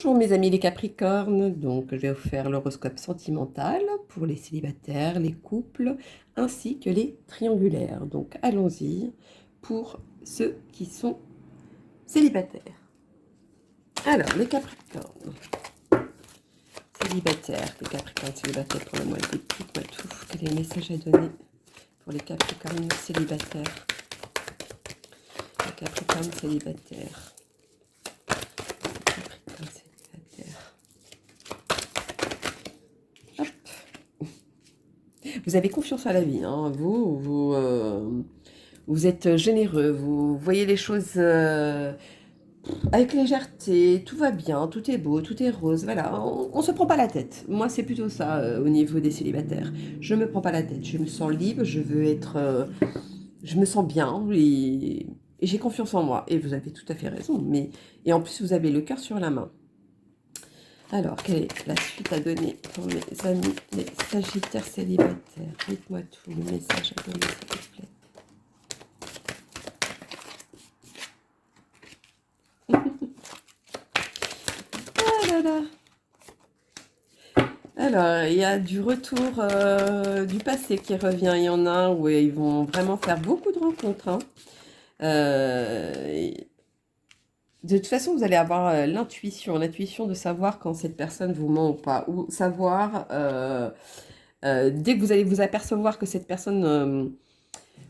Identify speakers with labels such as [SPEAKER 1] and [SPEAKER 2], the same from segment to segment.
[SPEAKER 1] Bonjour mes amis les Capricornes, donc je vais vous faire l'horoscope sentimental pour les célibataires, les couples ainsi que les triangulaires. Donc allons-y pour ceux qui sont célibataires. Alors les Capricornes célibataires, les Capricornes célibataires pour le mois d'août, dites-moi tout. Quel est le message à donner pour les Capricornes célibataires? Les Capricornes célibataires. Capricornes célibataires. Hop. Vous avez confiance à la vie, hein. Vous êtes généreux, vous voyez les choses avec légèreté, tout va bien, tout est beau, tout est rose, voilà, on ne se prend pas la tête. Moi, c'est plutôt ça au niveau des célibataires. Je me prends pas la tête, je me sens libre, je veux être, je me sens bien et j'ai confiance en moi. Et vous avez tout à fait raison, et en plus, vous avez le cœur sur la main. Alors, quelle est la suite à donner pour mes amis, les sagittaires célibataires? Dites-moi tout, le message à donner, s'il vous plaît. Ah là là. Alors, il y a du retour du passé qui revient. Il y en a où ils vont vraiment faire beaucoup de rencontres, hein. Et de toute façon, vous allez avoir l'intuition de savoir quand cette personne vous ment ou pas, ou savoir dès que vous allez vous apercevoir que cette personne,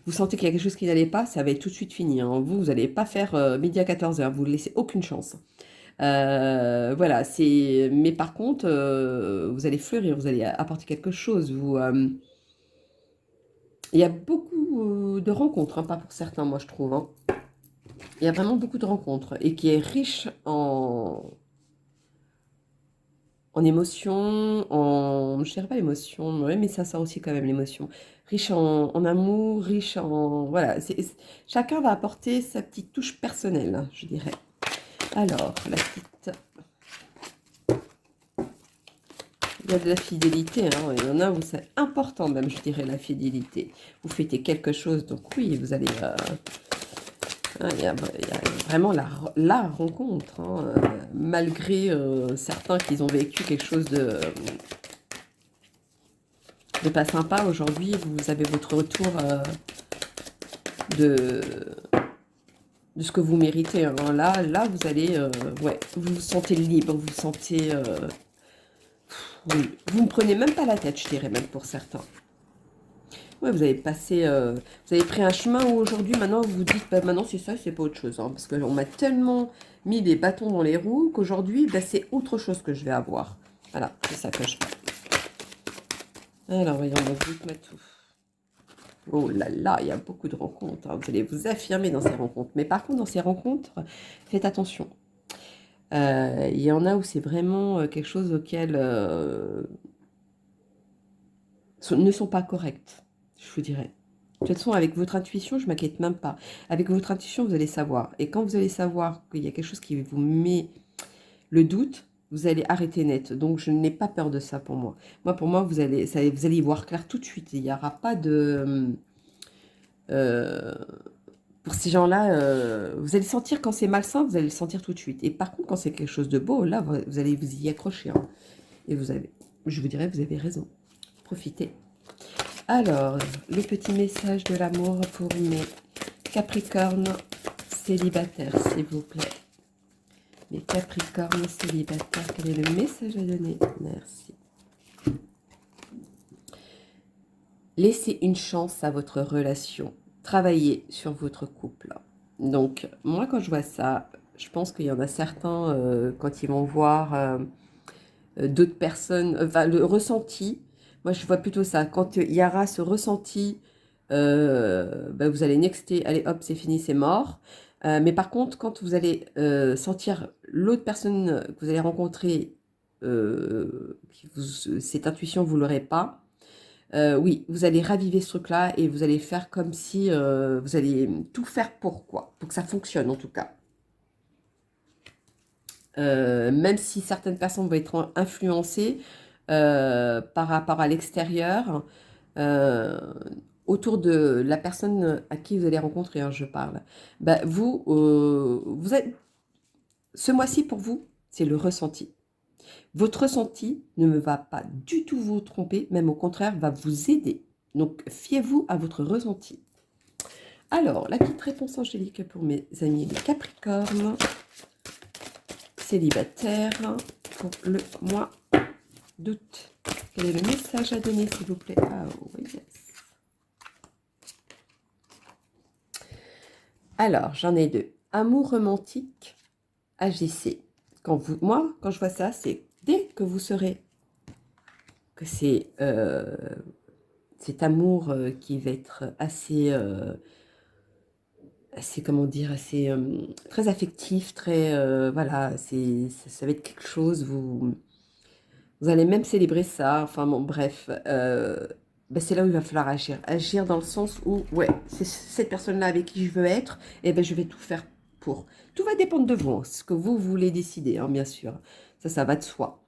[SPEAKER 1] vous sentez qu'il y a quelque chose qui n'allait pas, ça va être tout de suite fini, hein. Vous n'allez pas faire midi à 14h, vous ne laissez aucune chance. Voilà, mais par contre, vous allez fleurir, vous allez apporter quelque chose. Il y a beaucoup de rencontres, hein, pas pour certains, moi je trouve, hein. Il y a vraiment beaucoup de rencontres et qui est riche en émotions, je dirais pas l'émotion, ouais, mais ça sort aussi quand même l'émotion. Riche en amour, riche en, voilà, chacun va apporter sa petite touche personnelle, hein, je dirais. Alors, la petite. Il y a de la fidélité, hein. Il y en a où c'est important même, je dirais, la fidélité. Vous fêtez quelque chose, donc oui, vous allez... hein, il y a vraiment la rencontre, hein, malgré certains qui ont vécu quelque chose de pas sympa. Aujourd'hui, vous avez votre retour de, de ce que vous méritez, hein. Là, vous allez... ouais, vous vous sentez libre, vous vous sentez... oui, vous ne prenez même pas la tête, je dirais même pour certains. Ouais, vous avez passé, vous avez pris un chemin où aujourd'hui, maintenant, vous vous dites, bah, maintenant c'est ça, c'est pas autre chose, hein, parce qu'on m'a tellement mis des bâtons dans les roues qu'aujourd'hui, bah, c'est autre chose que je vais avoir. Voilà, c'est ça que je fais. Alors, voyons, dites-moi tout. Oh là là, il y a beaucoup de rencontres, hein. Vous allez vous affirmer dans ces rencontres. Mais par contre, dans ces rencontres, faites attention. Il y en a où c'est vraiment quelque chose auquel ne sont pas corrects, je vous dirais. De toute façon, avec votre intuition, je ne m'inquiète même pas. Avec votre intuition, vous allez savoir. Et quand vous allez savoir qu'il y a quelque chose qui vous met le doute, vous allez arrêter net. Donc, je n'ai pas peur de ça pour moi. Pour moi, vous allez y voir clair tout de suite. Il n'y aura pas de... euh, pour ces gens-là, vous allez sentir quand c'est malsain, vous allez le sentir tout de suite. Et par contre, quand c'est quelque chose de beau, là, vous allez vous y accrocher, hein. Et je vous dirais, vous avez raison. Profitez. Alors, le petit message de l'amour pour mes Capricornes célibataires, s'il vous plaît. Les Capricornes célibataires, quel est le message à donner? Merci. Laissez une chance à votre relation. Travaillez sur votre couple. Donc, moi, quand je vois ça, je pense qu'il y en a certains, quand ils vont voir d'autres personnes, enfin, le ressenti, moi, je vois plutôt ça. Quand il y aura ce ressenti, bah, vous allez nexter, allez hop, c'est fini, c'est mort. Mais par contre, quand vous allez sentir l'autre personne que vous allez rencontrer, cette intuition, vous l'aurez pas. Oui, vous allez raviver ce truc-là et vous allez faire comme si vous allez tout faire pour quoi, pour que ça fonctionne en tout cas. Même si certaines personnes vont être influencées par rapport à l'extérieur, euh, autour de la personne à qui vous allez rencontrer, hein, je parle. Bah, vous êtes, ce mois-ci pour vous, c'est le ressenti. Votre ressenti ne va pas du tout vous tromper, même au contraire, va vous aider. Donc, fiez-vous à votre ressenti. Alors, la petite réponse angélique pour mes amis les Capricornes, célibataires, pour le mois d'août. Quel est le message à donner, s'il vous plaît? Ah oui, yes. Alors, j'en ai deux. Amour romantique, agissez. Moi, quand je vois ça, c'est dès que vous serez, que c'est cet amour qui va être assez, comment dire, assez très affectif, très, voilà, ça va être quelque chose, vous allez même célébrer ça, enfin bon, bref, ben c'est là où il va falloir agir. Agir dans le sens où, ouais, c'est cette personne-là avec qui je veux être, et ben je vais tout faire pour. Tout va dépendre de vous, hein, ce que vous voulez décider, hein, bien sûr. Ça va de soi.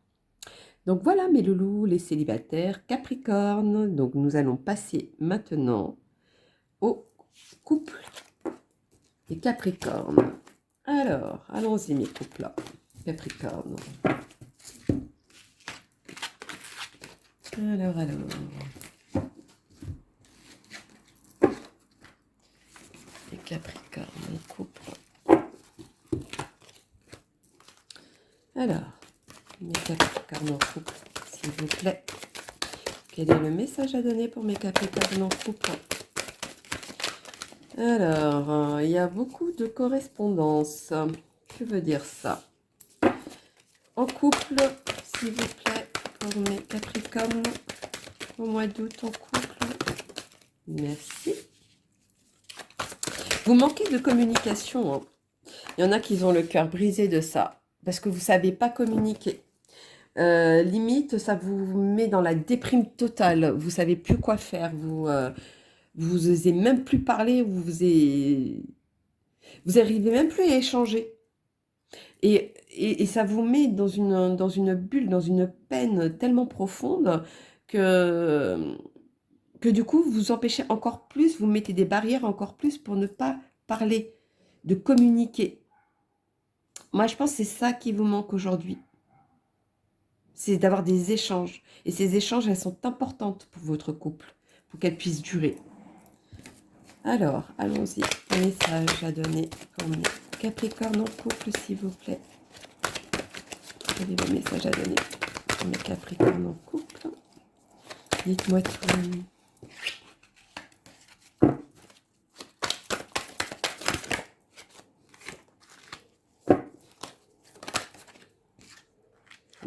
[SPEAKER 1] Donc voilà mes loulous, les célibataires, Capricorne. Donc nous allons passer maintenant au couple des Capricornes. Alors, allons-y mes couples là. Capricorne. Alors. Les Capricornes, en couple. Alors, mes Capricornes en couple, s'il vous plaît. Quel est le message à donner pour mes Capricornes en couple? Alors, il y a beaucoup de correspondance. Que veut dire ça? En couple, s'il vous plaît, pour mes Capricornes, au mois d'août en couple. Merci. Vous manquez de communication. Hein. Il y en a qui ont le cœur brisé de ça, parce que vous ne savez pas communiquer. Limite, ça vous met dans la déprime totale. Vous ne savez plus quoi faire. Vous osez même plus parler. Vous arrivez même plus à échanger. Et ça vous met dans une bulle, dans une peine tellement profonde que du coup, vous vous empêchez encore plus, vous mettez des barrières encore plus pour ne pas parler, de communiquer. Moi, je pense que c'est ça qui vous manque aujourd'hui. C'est d'avoir des échanges. Et ces échanges, elles sont importantes pour votre couple, pour qu'elles puissent durer. Alors, allons-y. Un message à donner pour mes Capricornes en couple, s'il vous plaît. Quel est le message à donner pour mes Capricornes en couple? Dites-moi tout.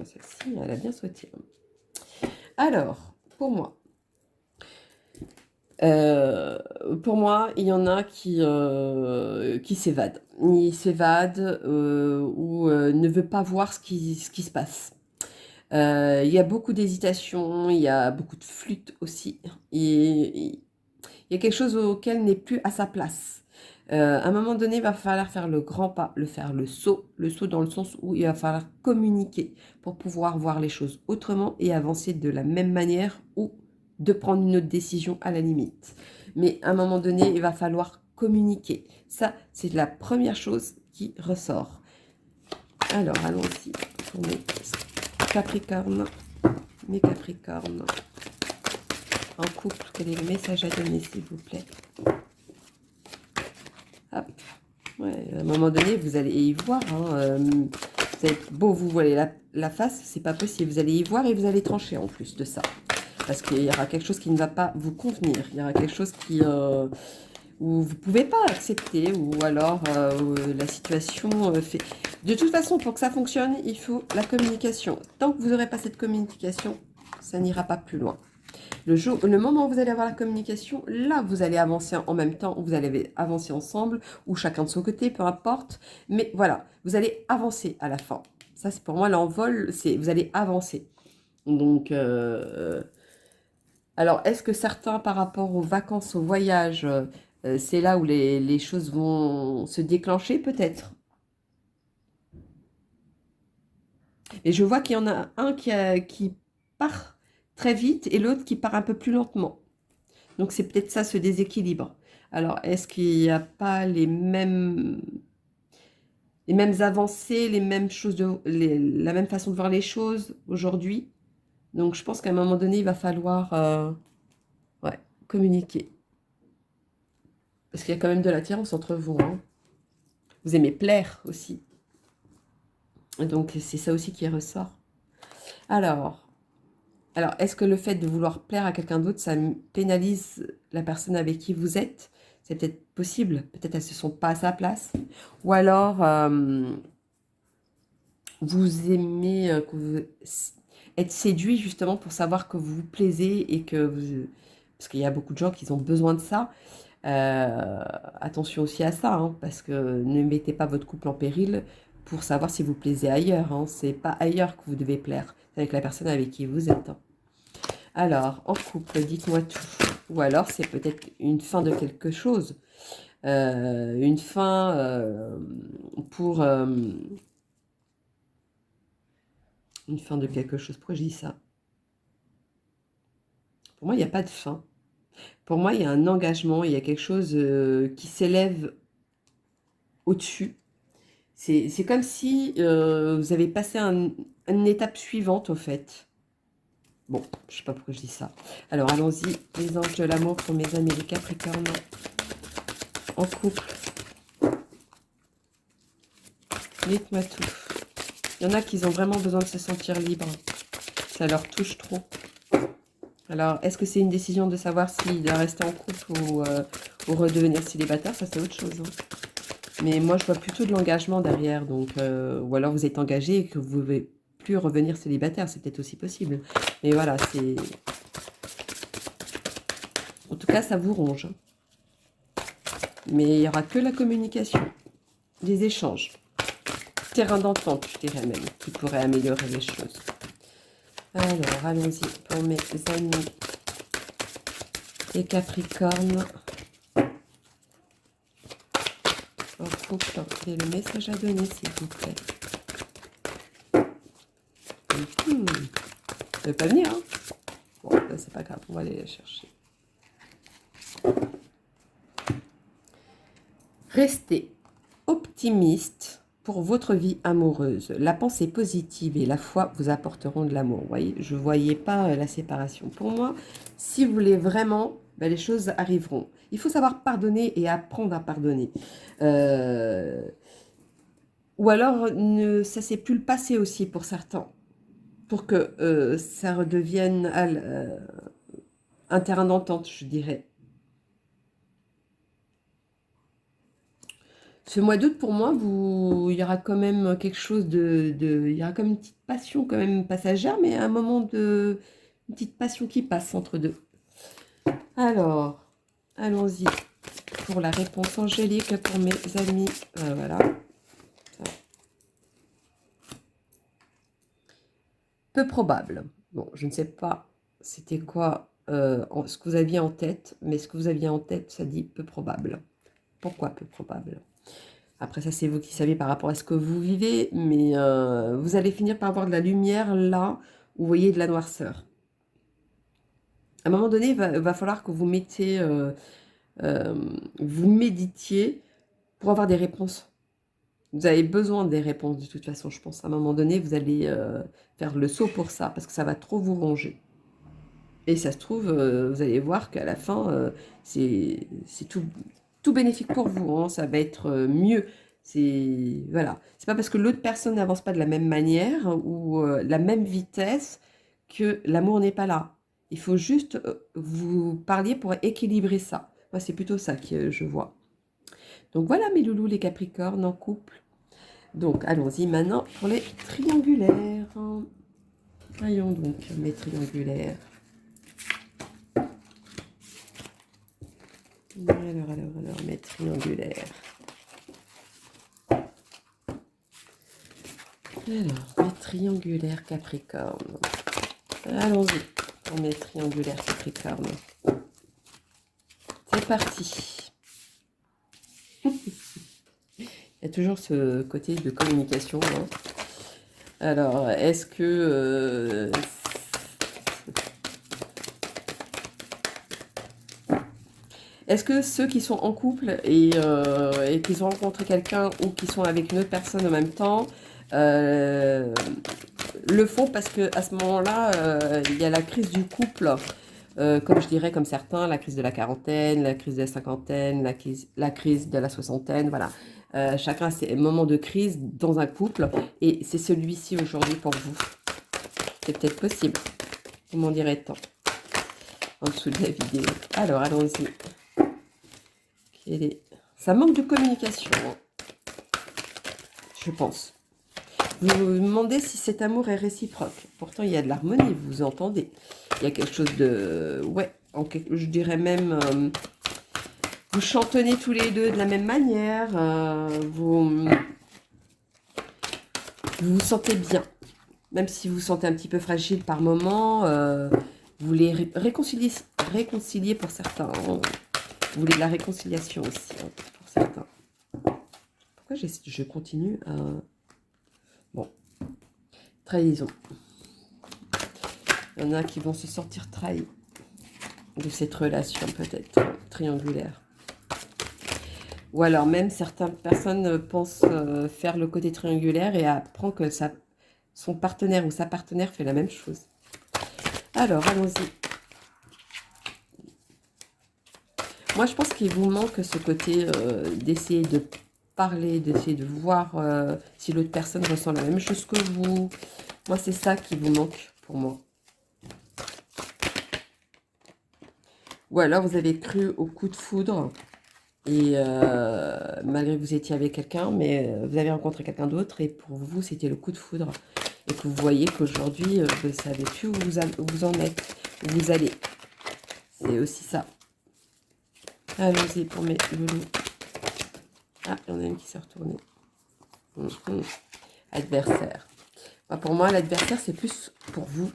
[SPEAKER 1] Celle-ci, elle a bien sauté. Alors, pour moi, il y en a qui s'évadent. Ils s'évadent ou ne veulent pas voir ce qui se passe. Il y a beaucoup d'hésitation, il y a beaucoup de flûte aussi. Il y a quelque chose auquel n'est plus à sa place. À un moment donné, il va falloir faire le grand pas, faire le saut dans le sens où il va falloir communiquer pour pouvoir voir les choses autrement et avancer de la même manière ou de prendre une autre décision à la limite. Mais à un moment donné, il va falloir communiquer. Ça, c'est la première chose qui ressort. Alors, allons-y pour mes Capricornes. Mes Capricornes. En couple, quel est le message à donner, s'il vous plaît? Hop. Ouais, à un moment donné, vous allez y voir. Hein, beau, vous voyez la face, c'est pas possible. Vous allez y voir et vous allez trancher en plus de ça. Parce qu'il y aura quelque chose qui ne va pas vous convenir. Il y aura quelque chose où vous ne pouvez pas accepter. Ou alors, la situation fait... De toute façon, pour que ça fonctionne, il faut la communication. Tant que vous n'aurez pas cette communication, ça n'ira pas plus loin. Le moment où vous allez avoir la communication, là, vous allez avancer en même temps, vous allez avancer ensemble, ou chacun de son côté, peu importe. Mais voilà, vous allez avancer à la fin. Ça, c'est pour moi, l'envol, c'est vous allez avancer. Donc, alors, est-ce que certains, par rapport aux vacances, au voyage, c'est là où les choses vont se déclencher? Peut-être. Et je vois qu'il y en a un qui part très vite et l'autre qui part un peu plus lentement. Donc c'est peut-être ça, ce déséquilibre. Alors, est-ce qu'il n'y a pas les mêmes les mêmes avancées, les mêmes choses la même façon de voir les choses aujourd'hui. Donc je pense qu'à un moment donné, il va falloir ouais, communiquer. Parce qu'il y a quand même de l'attirance entre vous. Hein. Vous aimez plaire aussi. Donc c'est ça aussi qui ressort. Alors est-ce que le fait de vouloir plaire à quelqu'un d'autre, ça pénalise la personne avec qui vous êtes? C'est peut-être possible. Peut-être elles ne se sont pas à sa place. Ou alors, vous aimez être séduit justement pour savoir que vous vous plaisez et que vous... Parce qu'il y a beaucoup de gens qui ont besoin de ça. Attention aussi à ça, hein, parce que ne mettez pas votre couple en péril pour savoir si vous plaisez ailleurs. Hein. C'est pas ailleurs que vous devez plaire, c'est avec la personne avec qui vous êtes. Hein. Alors, en couple, dites-moi tout. Ou alors, c'est peut-être une fin de quelque chose. Une fin pour... une fin de quelque chose. Pourquoi je dis ça? Pour moi, il n'y a pas de fin. Pour moi, il y a un engagement, il y a quelque chose qui s'élève au-dessus. C'est comme si vous avez passé une étape suivante, au fait. Bon, je ne sais pas pourquoi je dis ça. Alors, allons-y. Les anges de l'amour pour mes amis les Capricornes en couple. Dites-moi tout. Il y en a qui ont vraiment besoin de se sentir libres. Ça leur touche trop. Alors, est-ce que c'est une décision de savoir s'il doit rester en couple ou redevenir célibataire? Ça, c'est autre chose. Hein. Mais moi, je vois plutôt de l'engagement derrière. Donc, ou alors vous êtes engagé et que vous ne pouvez plus revenir célibataire. C'est peut-être aussi possible. Mais voilà, c'est... En tout cas, ça vous ronge. Mais il n'y aura que la communication, des échanges. Terrain d'entente, je dirais même, qui pourrait améliorer les choses. Alors, allons-y pour mes amis les Capricornes. En couple, quel est le message à donner, s'il vous plaît? Vous ne pouvez pas venir, hein? Bon, là, c'est pas grave, on va aller la chercher. Restez optimiste pour votre vie amoureuse. La pensée positive et la foi vous apporteront de l'amour. Vous voyez, je ne voyais pas la séparation. Pour moi, si vous voulez vraiment, ben, les choses arriveront. Il faut savoir pardonner et apprendre à pardonner. Ou alors, ça ne s'est plus le passé aussi pour certains. Pour que ça redevienne un terrain d'entente, je dirais. Ce mois d'août, pour moi, il y aura quand même quelque chose il y aura comme une petite passion quand même passagère, mais un moment une petite passion qui passe entre deux. Alors, allons-y pour la réponse angélique pour mes amis. Voilà. Peu probable. Bon, je ne sais pas c'était quoi ce que vous aviez en tête, mais ce que vous aviez en tête, ça dit peu probable. Pourquoi peu probable? Après, ça, c'est vous qui savez par rapport à ce que vous vivez, mais vous allez finir par avoir de la lumière là où vous voyez de la noirceur. À un moment donné, il va falloir que vous mettiez, vous méditiez pour avoir des réponses. Vous avez besoin des réponses de toute façon, je pense. À un moment donné, vous allez faire le saut pour ça, parce que ça va trop vous ronger. Et ça se trouve, vous allez voir qu'à la fin, c'est tout bénéfique pour vous. Hein, ça va être mieux. Voilà. C'est pas parce que l'autre personne n'avance pas de la même manière ou la même vitesse que l'amour n'est pas là. Il faut juste vous parliez pour équilibrer ça. Moi, c'est plutôt ça que je vois. Donc voilà mes loulous, les Capricornes en couple. Donc allons-y maintenant pour les triangulaires. Voyons donc mes triangulaires. Alors, mes triangulaires. Alors, mes triangulaires Capricorne. Allons-y pour mes triangulaires Capricorne. C'est parti. Il y a toujours ce côté de communication. Hein. Alors, est-ce que... Est-ce que ceux qui sont en couple et qui ont rencontré quelqu'un ou qui sont avec une autre personne en même temps euh, le font parce que à ce moment-là, il y a la crise du couple, comme je dirais, comme certains, la crise de la quarantaine, la crise de la cinquantaine, la crise de la soixantaine, voilà. Chacun a ses moments de crise dans un couple et c'est celui-ci aujourd'hui pour vous. C'est peut-être possible. Vous m'en direz tant en dessous de la vidéo. Alors, allons-y. Ça manque de communication, hein, je pense. Vous vous demandez si cet amour est réciproque. Pourtant, il y a de l'harmonie, vous vous entendez. Il y a quelque chose de... Ouais, je dirais même... vous chantonnez tous les deux de la même manière. Vous vous sentez bien. Même si vous vous sentez un petit peu fragile par moment, vous voulez réconcilier pour certains. Hein. Vous voulez de la réconciliation aussi, hein, pour certains. Pourquoi je continue à... Bon, trahison. Il y en a qui vont se sentir trahis de cette relation peut-être triangulaire. Ou alors même certaines personnes pensent faire le côté triangulaire et apprend que son partenaire ou sa partenaire fait la même chose. Alors, allons-y. Moi, je pense qu'il vous manque ce côté d'essayer de parler, d'essayer de voir si l'autre personne ressent la même chose que vous. Moi, c'est ça qui vous manque pour moi. Ou alors, vous avez cru au coup de foudre et malgré que vous étiez avec quelqu'un, mais vous avez rencontré quelqu'un d'autre et pour vous, c'était le coup de foudre. Et que vous voyez qu'aujourd'hui, vous ne savez plus où vous en êtes, où vous allez. C'est aussi ça. Allons-y pour mes loulous. Ah, il y en a une qui s'est retournée. Adversaire. Bah, pour moi, l'adversaire, c'est plus pour vous,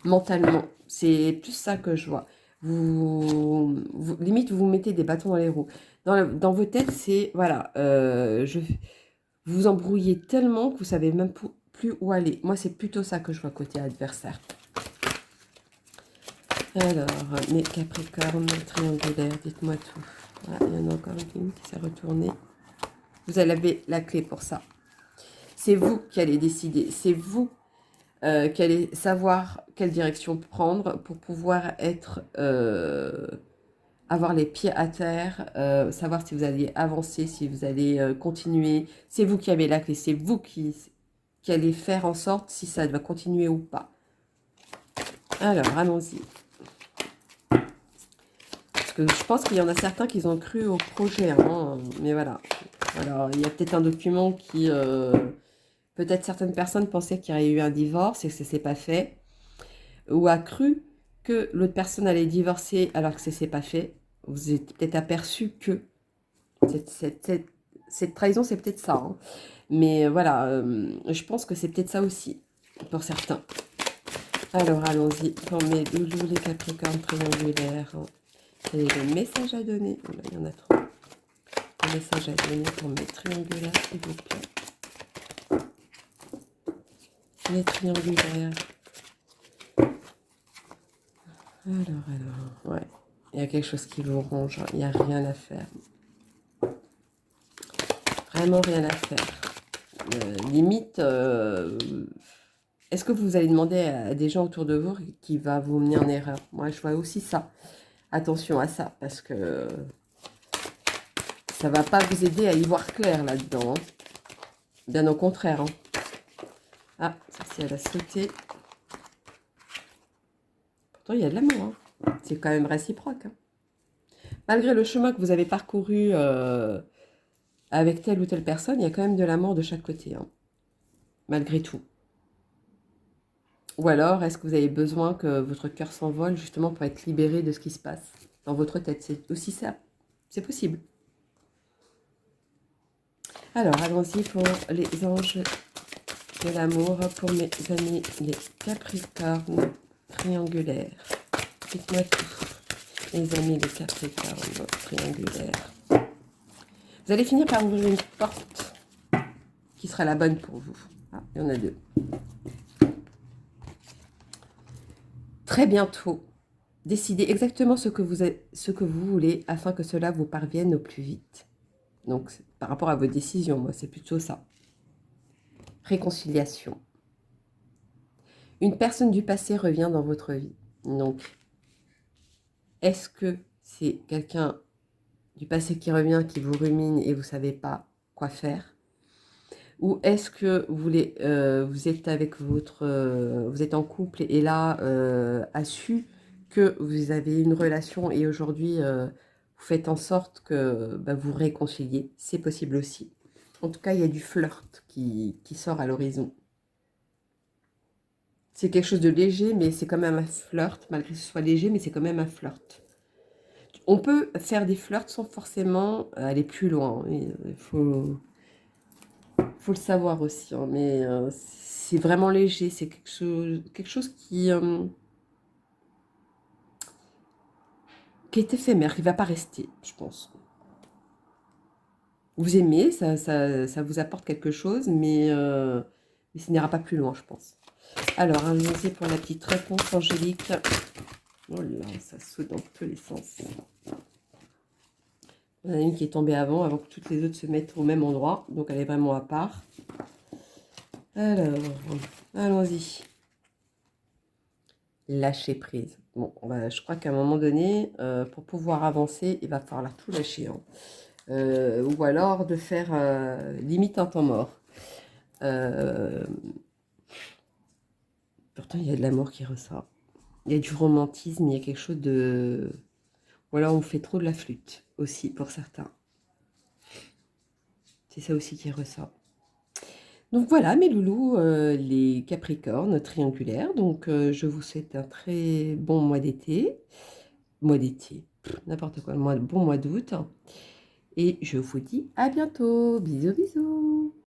[SPEAKER 1] mentalement. C'est plus ça que je vois. Limite, vous vous mettez des bâtons dans les roues. Dans vos têtes, c'est, voilà, vous vous embrouillez tellement que vous savez même plus où aller. Moi, c'est plutôt ça que je vois côté adversaire. Alors, mes Capricornes triangulaires, dites-moi tout. Ah, il y en a encore une qui s'est retournée. Vous avez la clé pour ça. C'est vous qui allez décider. C'est vous qui allez savoir quelle direction prendre pour pouvoir avoir les pieds à terre, savoir si vous allez avancer, si vous allez continuer. C'est vous qui avez la clé. C'est vous qui allez faire en sorte si ça doit continuer ou pas. Alors, allons-y. Parce que je pense qu'il y en a certains qui ont cru au projet, hein, mais voilà. Alors, il y a peut-être un document qui... peut-être certaines personnes pensaient qu'il y aurait eu un divorce et que ça ne s'est pas fait. Ou a cru que l'autre personne allait divorcer alors que ça ne s'est pas fait. Vous êtes peut-être aperçu que... Cette trahison, c'est peut-être ça. Hein. Mais voilà, je pense que c'est peut-être ça aussi, pour certains. Alors, allons-y. Pour mes loulous, les Capricornes triangulaires... Hein. Quel est le message à donner? Oh là, il y en a trop. Le message à donner pour mes triangulaires, s'il vous plaît. Les triangulaires. Alors. Ouais. Il y a quelque chose qui vous ronge. Il n'y a rien à faire. Vraiment rien à faire. Limite, est-ce que vous allez demander à des gens autour de vous qui va vous mener en erreur? Moi, je vois aussi ça. Attention à ça, parce que ça va pas vous aider à y voir clair là-dedans. Hein. Bien au contraire. Hein. Ah, celle-ci, elle a sauté. Pourtant, il y a de l'amour. Hein. C'est quand même réciproque. Hein. Malgré le chemin que vous avez parcouru avec telle ou telle personne, il y a quand même de l'amour de chaque côté. Hein. Malgré tout. Ou alors, est-ce que vous avez besoin que votre cœur s'envole justement pour être libéré de ce qui se passe dans votre tête? C'est aussi ça. C'est possible. Alors, allons-y pour les anges de l'amour, pour mes amis les Capricornes triangulaires. Dites-moi tout, les amis les Capricornes triangulaires. Vous allez finir par ouvrir une porte qui sera la bonne pour vous. Ah, il y en a deux. Très bientôt, Décidez exactement ce que vous voulez afin que cela vous parvienne au plus vite. Donc, par rapport à vos décisions, moi, c'est plutôt ça. Réconciliation. Une personne du passé revient dans votre vie. Donc, est-ce que c'est quelqu'un du passé qui revient, qui vous rumine et vous ne savez pas quoi faire? Ou est-ce que vous êtes avec vous êtes en couple et là a su que vous avez une relation et aujourd'hui vous faites en sorte que bah, vous réconciliez? C'est possible aussi. En tout cas, il y a du flirt qui sort à l'horizon. C'est quelque chose de léger, mais c'est quand même un flirt, malgré que ce soit léger, mais c'est quand même un flirt. On peut faire des flirts sans forcément aller plus loin. Il faut le savoir aussi, hein, mais c'est vraiment léger, c'est quelque chose qui est éphémère, qui ne va pas rester, je pense. Vous aimez, ça vous apporte quelque chose, mais ça n'ira pas plus loin, je pense. Alors, allons-y pour la petite réponse angélique. Oh là, ça saute dans tous les sens. Il y en a une qui est tombée avant que toutes les autres se mettent au même endroit, donc elle est vraiment à part. Alors, allons-y. Lâcher prise. Bon, je crois qu'à un moment donné, pour pouvoir avancer, il va falloir tout lâcher, hein. Ou alors de faire limite un temps mort. Pourtant, il y a de l'amour qui ressort. Il y a du romantisme, il y a quelque chose de... Ou alors on fait trop de la flûte aussi pour certains. C'est ça aussi qui ressort. Donc voilà mes loulous, les Capricornes triangulaires. Donc je vous souhaite un très bon mois d'été. Mois d'été, n'importe quoi, bon mois d'août. Et je vous dis à bientôt. Bisous bisous.